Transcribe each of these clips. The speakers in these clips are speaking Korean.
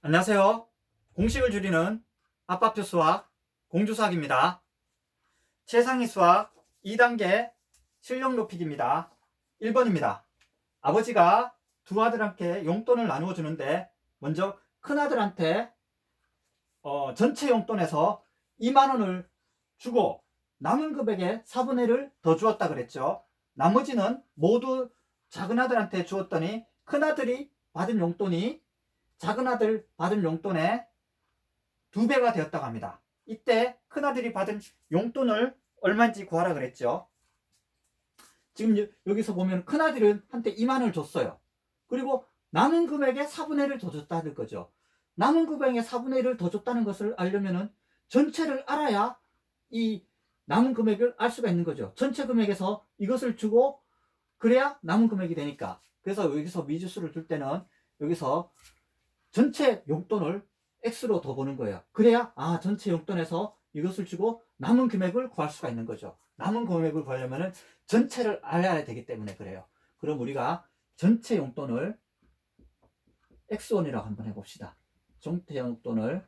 안녕하세요. 공식을 줄이는 아빠표 수학 공주수학입니다. 최상위 수학 2단계 실력 높이기입니다. 1번입니다. 아버지가 두 아들한테 용돈을 나누어 주는데 먼저 큰아들한테 전체 용돈에서 2만원을 주고 남은 금액의 4분의 1을 더 주었다 그랬죠. 나머지는 모두 작은아들한테 주었더니 큰아들이 받은 용돈이 작은아들 받은 용돈의 2배가 되었다고 합니다. 이때 큰아들이 받은 용돈을 얼마인지 구하라 그랬죠. 지금 여기서 보면 큰아들은 한테 2만원을 줬어요. 그리고 남은 금액의 4분의 1을 더 줬다는 거죠. 남은 금액의 4분의 1을 더 줬다는 것을 알려면은 전체를 알아야 이 남은 금액을 알 수가 있는 거죠. 전체 금액에서 이것을 주고 그래야 남은 금액이 되니까. 그래서 여기서 미지수를 둘 때는 여기서 전체 용돈을 X로 더 보는 거예요. 그래야 전체 용돈에서 이것을 주고 남은 금액을 구할 수가 있는 거죠. 남은 금액을 구하려면 전체를 알아야 되기 때문에 그래요. 그럼 우리가 전체 용돈을 X1이라고 한번 해봅시다. 전체 용돈을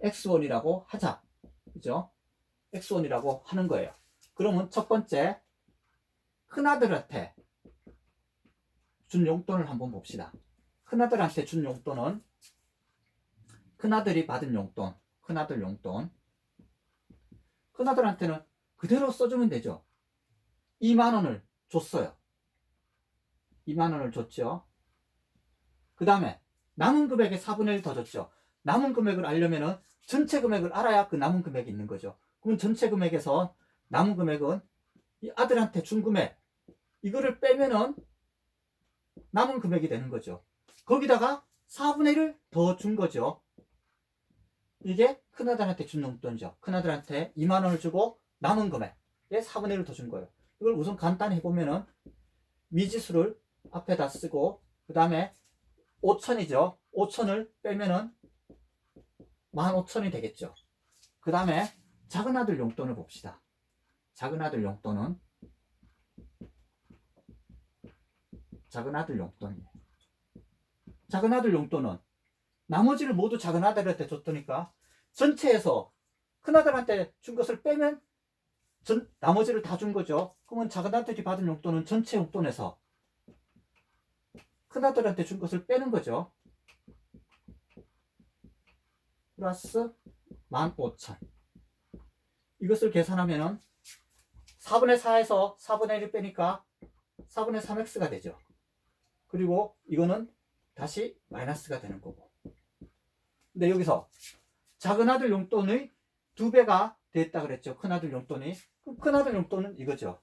X1이라고 하자. 그죠? X1이라고 하는 거예요. 그러면 첫 번째 큰아들한테 준 용돈을 한번 봅시다. 큰아들한테 준 용돈은 큰아들이 받은 용돈, 큰아들 용돈. 큰아들한테는 그대로 써주면 되죠. 2만원을 줬어요. 2만원을 줬죠. 그 다음에 남은 금액의 4분의 1 더 줬죠. 남은 금액을 알려면은 전체 금액을 알아야 그 남은 금액이 있는 거죠. 그럼 전체 금액에서 남은 금액은 이 아들한테 준 금액, 이거를 빼면은 남은 금액이 되는 거죠. 거기다가 4분의 1을 더 준 거죠. 이게 큰아들한테 준 용돈이죠. 큰아들한테 2만원을 주고 남은 금액에 4분의 1을 더 준 거예요. 이걸 우선 간단히 해보면은 미지수를 앞에다 쓰고 그 다음에 5천이죠. 5천을 빼면은 15,000이 되겠죠. 그 다음에 작은아들 용돈을 봅시다. 작은아들 용돈은 작은아들 용돈은 나머지를 모두 작은아들한테 줬더니까 전체에서 큰아들한테 준 것을 빼면 나머지를 다 준 거죠. 그러면 작은아들이 받은 용돈은 전체 용돈에서 큰아들한테 준 것을 빼는 거죠. 플러스 15,000. 이것을 계산하면 4분의 4에서 4분의 1을 빼니까 4분의 3x가 되죠. 그리고 이거는 다시 마이너스가 되는 거고. 근데 여기서 작은아들 용돈의 2배가 됐다 그랬죠. 큰아들 용돈이. 그럼 큰아들 용돈은 이거죠.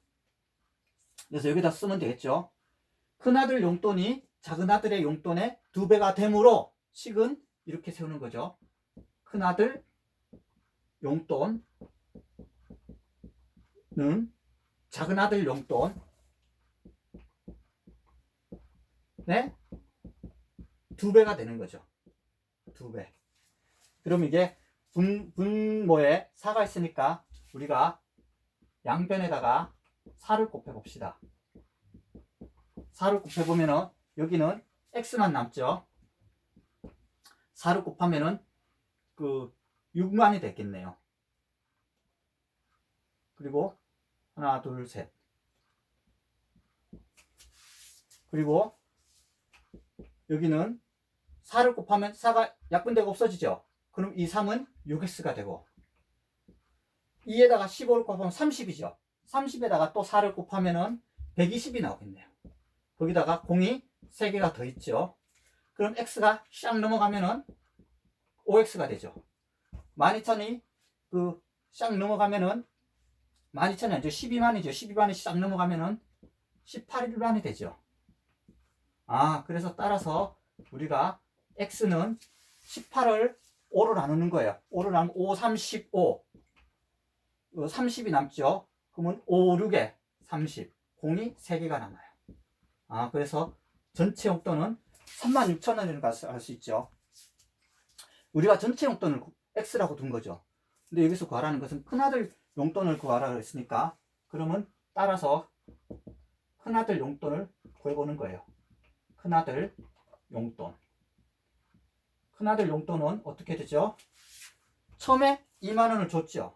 그래서 여기다 쓰면 되겠죠. 큰아들 용돈이 작은아들의 용돈의 2배가 되므로 식은 이렇게 세우는 거죠. 큰아들 용돈은 작은아들 용돈 네? 2배가 되는 거죠. 2배. 그럼 이게 분모에 4가 있으니까 우리가 양변에다가 4를 곱해봅시다. 4를 곱해보면은 여기는 x만 남죠. 4를 곱하면은 그 6만이 되겠네요. 그리고 하나, 둘, 셋. 그리고 여기는 4를 곱하면 4가 약분되고 없어지죠. 그럼 이 3은 6x가 되고 2에다가 15를 곱하면 30이죠. 30에다가 또 4를 곱하면 120이 나오겠네요. 거기다가 공이 3개가 더 있죠. 그럼 x가 샥 넘어가면은 5x가 되죠. 12,000이 샥 넘어가면은 12,000이 아니죠. 12만이죠. 12만이 샥 넘어가면은 18만이 되죠. 그래서 따라서 우리가 x는 18을 5로 나누는 거예요. 5로 나누면 5, 35. 30이 남죠. 그러면 5, 6에 30. 공이 3개가 남아요. 그래서 전체 용돈은 36,000원이라고 할 수 있죠. 우리가 전체 용돈을 X라고 둔 거죠. 근데 여기서 구하라는 것은 큰아들 용돈을 구하라고 했으니까 그러면 따라서 큰아들 용돈을 구해보는 거예요. 큰아들 용돈. 큰아들 용돈은 어떻게 되죠? 처음에 2만 원을 줬죠.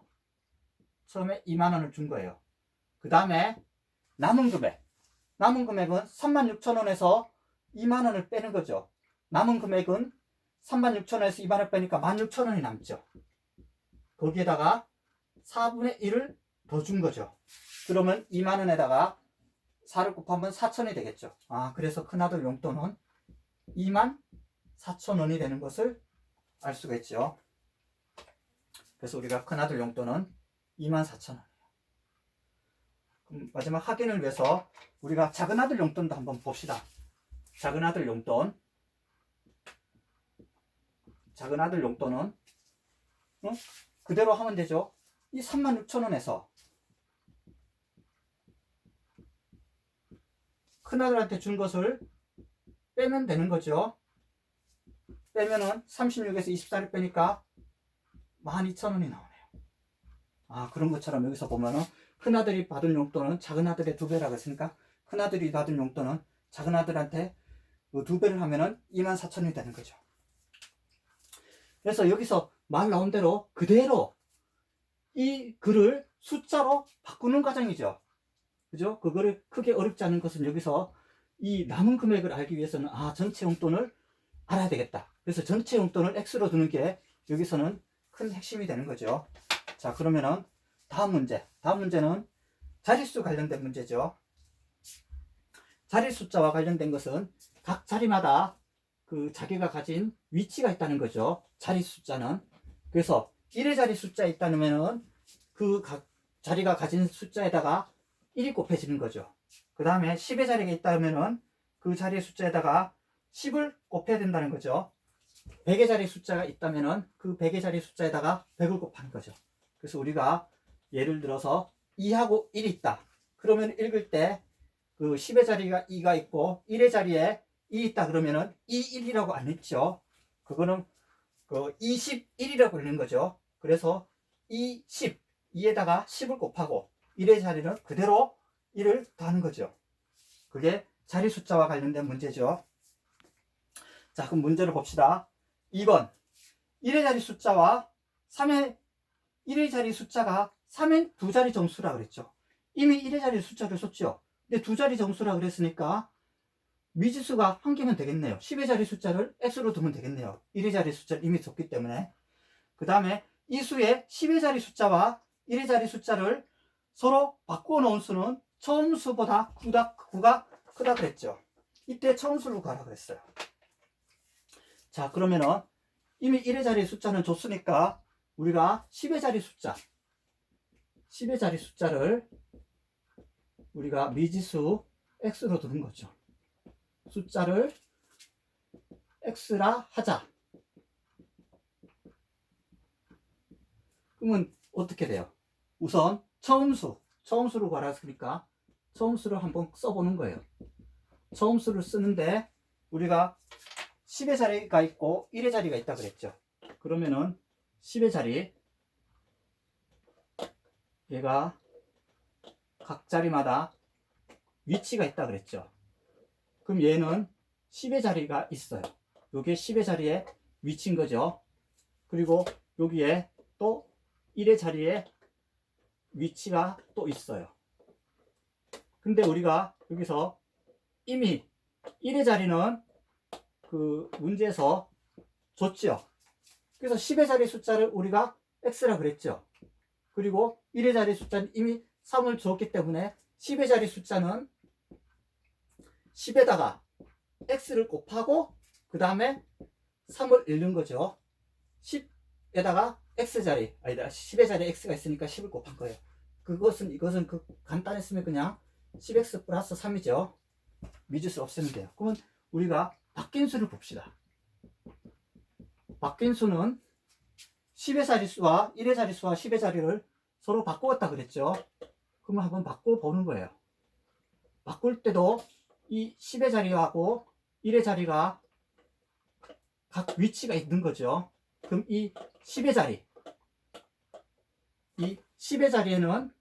처음에 2만 원을 준 거예요. 그 다음에 남은 금액은 36,000원에서 2만 원을 빼는 거죠. 남은 금액은 36,000원에서 2만 원 빼니까 16,000원이 남죠. 거기에다가 4분의 1을 더 준 거죠. 그러면 2만 원에다가 4를 곱하면 4,000원이 되겠죠. 그래서 큰아들 용돈은 24,000원이 되는 것을 알 수가 있죠. 그래서 우리가 큰아들 용돈은 24,000원. 그럼 마지막 확인을 위해서 우리가 작은아들 용돈도 한번 봅시다. 작은아들 용돈은 그대로 하면 되죠. 이 36,000원에서 큰아들한테 준 것을 빼면 되는 거죠. 빼면은 36에서 24를 빼니까 12,000원이 나오네요. 그런 것처럼 여기서 보면은 큰아들이 받은 용돈은 작은아들의 2배라고 했으니까 큰아들이 받은 용돈은 작은아들한테 2배를 하면은 24,000원이 되는 거죠. 그래서 여기서 말 나온 대로 그대로 이 글을 숫자로 바꾸는 과정이죠. 그죠? 그거를 크게 어렵지 않은 것은 여기서 이 남은 금액을 알기 위해서는 전체 용돈을 알아야 되겠다. 그래서 전체 용돈을 X로 두는 게 여기서는 큰 핵심이 되는 거죠. 자, 그러면은 다음 문제는 자릿수 관련된 문제죠. 자릿 숫자와 관련된 것은 각 자리마다 그 자기가 가진 위치가 있다는 거죠. 자릿 숫자는. 그래서 1의 자리 숫자에 있다면은 그 각 자리가 가진 숫자에다가 1이 곱해지는 거죠. 그 다음에 10의 자리가 있다면은 그 자리의 숫자에다가 10을 곱해야 된다는 거죠. 100의 자리 숫자가 있다면은 그 100의 자리 숫자에다가 100을 곱하는 거죠. 그래서 우리가 예를 들어서 2하고 1이 있다. 그러면 읽을 때 그 10의 자리가 2가 있고 1의 자리에 2 있다 그러면은 21이라고 안 읽죠. 그거는 그 21이라고 읽는 거죠. 그래서 2에다가 10을 곱하고 1의 자리는 그대로 1을 더하는 거죠. 그게 자리 숫자와 관련된 문제죠. 자, 그럼 문제를 봅시다. 2번 1의 자리 숫자와 1의 자리 숫자가 3의 두 자리 정수라 그랬죠. 이미 1의 자리 숫자를 썼죠. 근데 두 자리 정수라 그랬으니까 미지수가 한 개면 되겠네요. 10의 자리 숫자를 X로 두면 되겠네요. 1의 자리 숫자를 이미 썼기 때문에. 그 다음에 이 수의 10의 자리 숫자와 1의 자리 숫자를 서로 바꾸어 놓은 수는 처음 수보다 9가 크다 그랬죠. 이때 처음 수를 구하라 그랬어요. 자, 그러면은 이미 1의 자리 숫자는 줬으니까 우리가 10의 자리 숫자를 우리가 미지수 X로 두는 거죠. 숫자를 X라 하자. 그러면 어떻게 돼요? 우선 처음수를 구하라 했으니까 처음수를 한번 써보는 거예요. 처음수를 쓰는데 우리가 10의 자리가 있고 1의 자리가 있다 그랬죠. 그러면은 10의 자리 얘가 각 자리마다 위치가 있다 그랬죠. 그럼 얘는 10의 자리가 있어요. 요게 10의 자리에 위치인 거죠. 그리고 여기에 또 1의 자리에 위치가 또 있어요. 근데 우리가 여기서 이미 1의 자리는 그 문제에서 줬죠. 그래서 10의 자리 숫자를 우리가 X라 그랬죠. 그리고 1의 자리 숫자는 이미 3을 줬기 때문에 10의 자리 숫자는 10에다가 X를 곱하고 그 다음에 3을 읽는 거죠. 10에다가 X자리, 아니다, 10의 자리에 X가 있으니까 10을 곱한 거예요. 이것은 간단했으면 그냥 10X 플러스 3이죠. 미지수 없애면 돼요. 그러면 우리가 바뀐 수를 봅시다. 바뀐 수는 10의 자릿수와 1의 자릿수와 10의 자리를 서로 바꾸었다 그랬죠. 그러면 한번 바꿔보는 거예요. 바꿀 때도 이 10의 자리하고 1의 자리가 각 위치가 있는 거죠. 그럼 이 10의 자리에는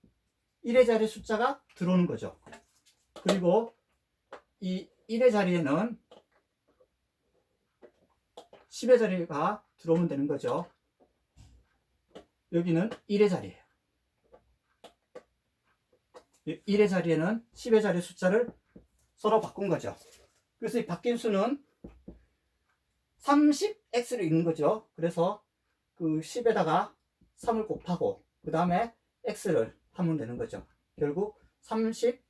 1의 자리 숫자가 들어오는 거죠. 그리고 이 1의 자리에는 10의 자리가 들어오면 되는 거죠. 여기는 1의 자리예요. 1의 자리에는 10의 자리 숫자를 서로 바꾼 거죠. 그래서 이 바뀐 수는 30x를 읽는 거죠. 그래서 그 10에다가 3을 곱하고 그 다음에 x를 하면 되는 거죠. 결국 30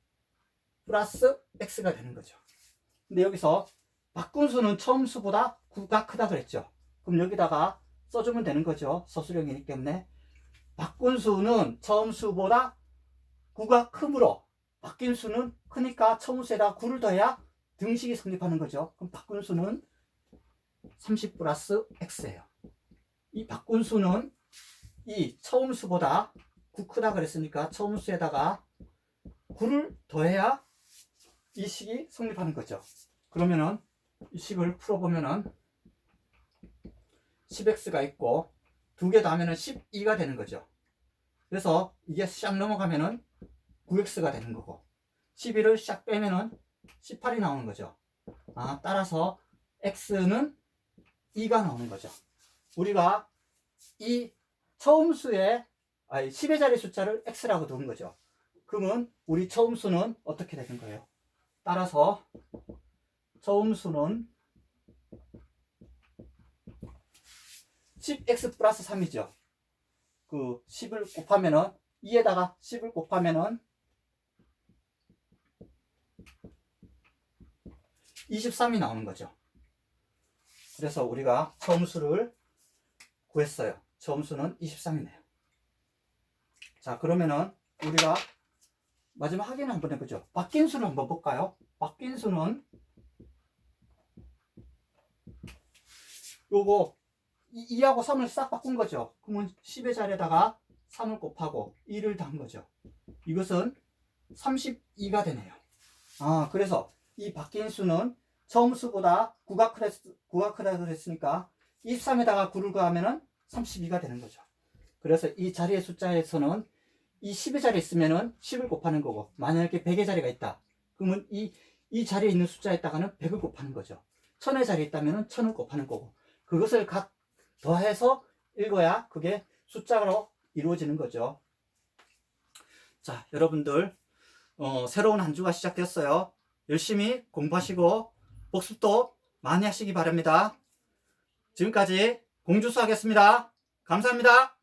플러스 x가 되는 거죠. 근데 여기서 바꾼 수는 처음 수보다 9가 크다 그랬죠. 그럼 여기다가 써주면 되는 거죠. 서술형이기 때문에 바꾼 수는 처음 수보다 9가 크므로 바뀐 수는 크니까 처음 수에다가 9를 더해야 등식이 성립하는 거죠. 그럼 바꾼 수는 30 플러스 x예요. 이 바꾼 수는 이 처음 수보다 9 크다 그랬으니까 처음 수에다가 9를 더해야 이 식이 성립하는 거죠. 그러면은 이 식을 풀어보면은 10x가 있고 두 개 더하면은 12가 되는 거죠. 그래서 이게 샥 넘어가면은 9x가 되는 거고 11을 샥 빼면은 18이 나오는 거죠. 따라서 x는 2가 나오는 거죠. 우리가 이 처음 수에 10의 자리 숫자를 x라고 두는 거죠. 그러면 우리 처음 수는 어떻게 되는 거예요? 따라서 처음 수는 10x 플러스 3이죠. 그 10을 곱하면은 2에다가 10을 곱하면은 23이 나오는 거죠. 그래서 우리가 처음 수를 구했어요. 처음 수는 23이네요. 자, 그러면은 우리가 마지막 확인 한번 해보죠. 바뀐 수를 한번 볼까요? 바뀐 수는 요거 2하고 3을 싹 바꾼 거죠. 그러면 10의 자리에다가 3을 곱하고 2를 더한 거죠. 이것은 32가 되네요. 그래서 이 바뀐 수는 처음 수보다 9가 크다 그랬으니까 23에다가 9를 더하면은 32가 되는 거죠. 그래서 이 자리의 숫자에서는 이 10의 자리에 있으면은 10을 곱하는 거고, 만약에 100의 자리가 있다. 그러면 이 자리에 있는 숫자에다가는 100을 곱하는 거죠. 1000의 자리에 있다면은 1000을 곱하는 거고, 그것을 각 더해서 읽어야 그게 숫자로 이루어지는 거죠. 자, 여러분들 새로운 한 주가 시작되었어요. 열심히 공부하시고 복습도 많이 하시기 바랍니다. 지금까지 공주수 하겠습니다. 감사합니다.